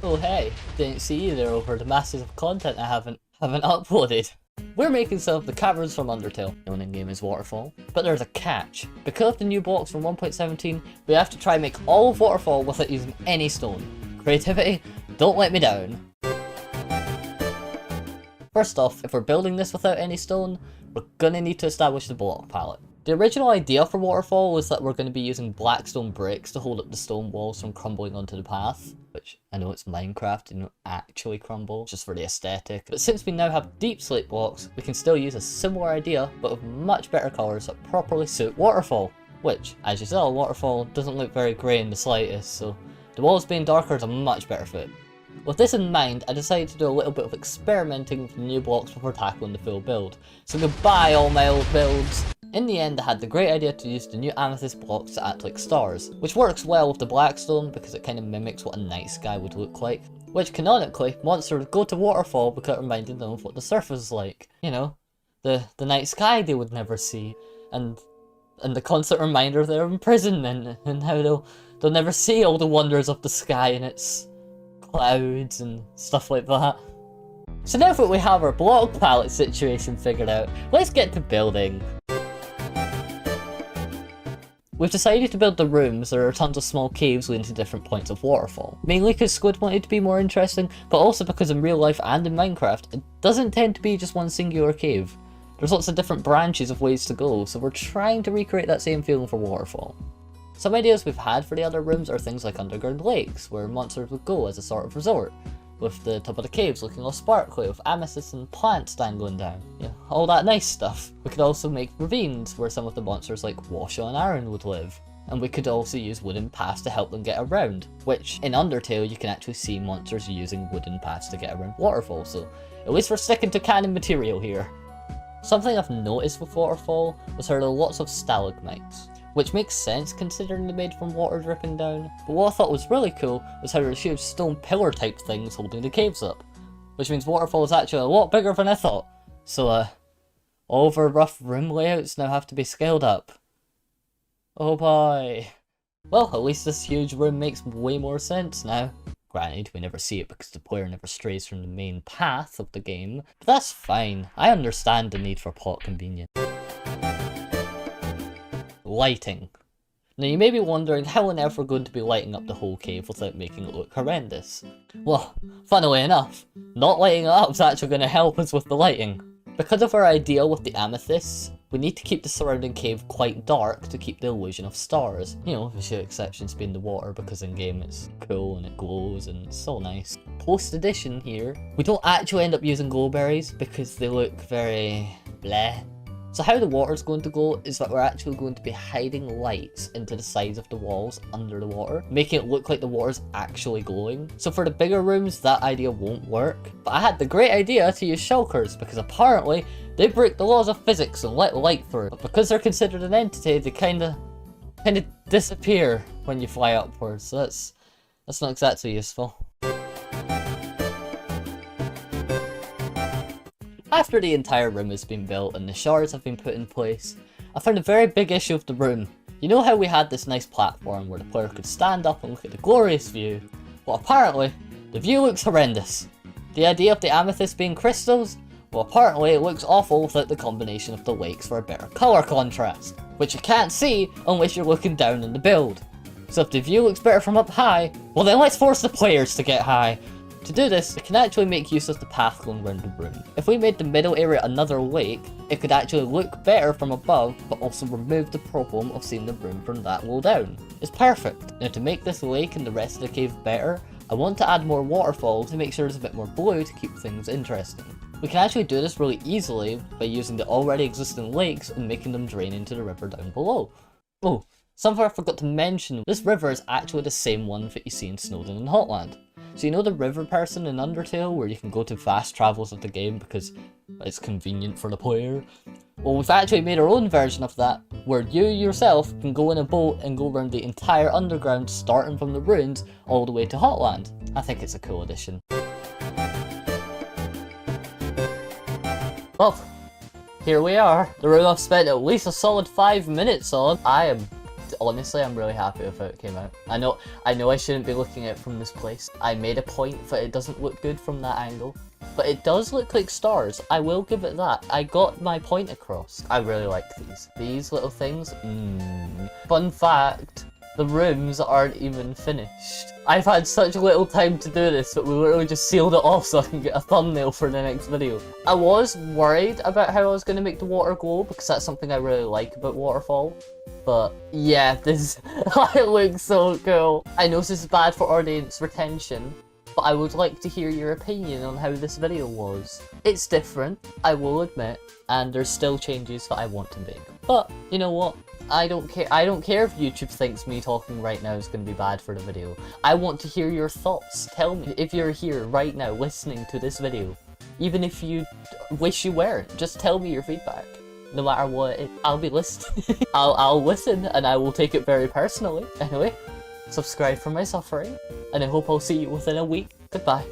Oh hey, didn't see you there over the masses of content I haven't uploaded. We're making some of the caverns from Undertale, known in game as Waterfall, but there's a catch. Because of the new blocks from 1.17, we have to try and make all of Waterfall without using any stone. Creativity, don't let me down. First off, if we're building this without any stone, we're gonna need to establish the block palette. The original idea for Waterfall was that we're going to be using black stone bricks to hold up the stone walls from crumbling onto the path, which I know it's Minecraft and don't actually crumble, just for the aesthetic. But since we now have deep slate blocks, we can still use a similar idea, but with much better colours that properly suit Waterfall. Which, as you saw, Waterfall doesn't look very grey in the slightest, so the walls being darker is a much better fit. With this in mind, I decided to do a little bit of experimenting with the new blocks before tackling the full build. So goodbye all my old builds! In the end, I had the great idea to use the new amethyst blocks to act like stars, which works well with the blackstone because it kind of mimics what a night sky would look like. Which canonically, monsters go to Waterfall without reminding them of what the surface is like. You know, the night sky they would never see, and the constant reminder of their imprisonment, and how they'll never see all the wonders of the sky and its clouds and stuff like that. So now that we have our block palette situation figured out, let's get to building. We've decided to build the rooms. There are tons of small caves leading to different points of Waterfall. Mainly because Squid wanted to be more interesting, but also because in real life and in Minecraft, it doesn't tend to be just one singular cave. There's lots of different branches of ways to go, so we're trying to recreate that same feeling for Waterfall. Some ideas we've had for the other rooms are things like underground lakes, where monsters would go as a sort of resort, with the top of the caves looking all sparkly with amethysts and plants dangling down. Yeah, all that nice stuff. We could also make ravines where some of the monsters like Washa and Aaron would live. And we could also use wooden paths to help them get around, which in Undertale you can actually see monsters using wooden paths to get around Waterfall, so at least we're sticking to canon material here. Something I've noticed with Waterfall was how there are lots of stalagmites, which makes sense considering they're made from water dripping down, but what I thought was really cool was how there are huge stone pillar type things holding the caves up, which means Waterfall is actually a lot bigger than I thought. So all of our rough room layouts now have to be scaled up. Oh boy. Well, at least this huge room makes way more sense now. Granted, we never see it because the player never strays from the main path of the game, but that's fine. I understand the need for plot convenience. Lighting. Now you may be wondering how on earth we're going to be lighting up the whole cave without making it look horrendous. Well, funnily enough, not lighting it up is actually going to help us with the lighting. Because of our idea with the amethysts, we need to keep the surrounding cave quite dark to keep the illusion of stars. You know, with the few exceptions being the water, because in game it's cool and it glows and it's so nice. Post edition here, we don't actually end up using glowberries because they look very bleh. So how the water's going to go is that we're actually going to be hiding lights into the sides of the walls under the water, making it look like the water's actually glowing. So for the bigger rooms, that idea won't work. But I had the great idea to use shulkers, because apparently they break the laws of physics and let light through. But because they're considered an entity, they kinda disappear when you fly upwards. So that's not exactly useful. After the entire room has been built and the shards have been put in place, I found a very big issue with the room. You know how we had this nice platform where the player could stand up and look at the glorious view? Well, apparently, the view looks horrendous. The idea of the amethyst being crystals? Well, apparently it looks awful without the combination of the lakes for a better colour contrast, which you can't see unless you're looking down in the build. So if the view looks better from up high, well then let's force the players to get high. To do this, we can actually make use of the path going around the room. If we made the middle area another lake, it could actually look better from above, but also remove the problem of seeing the room from that low down. It's perfect. Now to make this lake and the rest of the cave better, I want to add more waterfalls to make sure there's a bit more blue to keep things interesting. We can actually do this really easily by using the already existing lakes and making them drain into the river down below. Oh, something I forgot to mention, this river is actually the same one that you see in Snowden and Hotland. So you know the river person in Undertale where you can go to fast travels of the game because it's convenient for the player? Well, we've actually made our own version of that, where you yourself can go in a boat and go around the entire underground starting from the ruins all the way to Hotland. I think it's a cool addition. Well, here we are. The room I've spent at least a solid 5 minutes on. I am honestly, I'm really happy with how it came out. I know I shouldn't be looking at it from this place. I made a point that it doesn't look good from that angle. But it does look like stars. I will give it that. I got my point across. I really like these. These little things. Fun fact, the rooms aren't even finished. I've had such little time to do this, but we literally just sealed it off so I can get a thumbnail for the next video. I was worried about how I was going to make the water glow, because that's something I really like about Waterfall. But yeah, this it looks so cool. I know this is bad for audience retention, but I would like to hear your opinion on how this video was. It's different, I will admit, and there's still changes that I want to make. But, you know what? I don't care if YouTube thinks me talking right now is going to be bad for the video. I want to hear your thoughts. Tell me if you're here right now listening to this video. Even if you wish you weren't, just tell me your feedback. No matter what it is, I'll be listening. I'll listen, and I will take it very personally. Anyway, subscribe for my suffering, and I hope I'll see you within a week. Goodbye.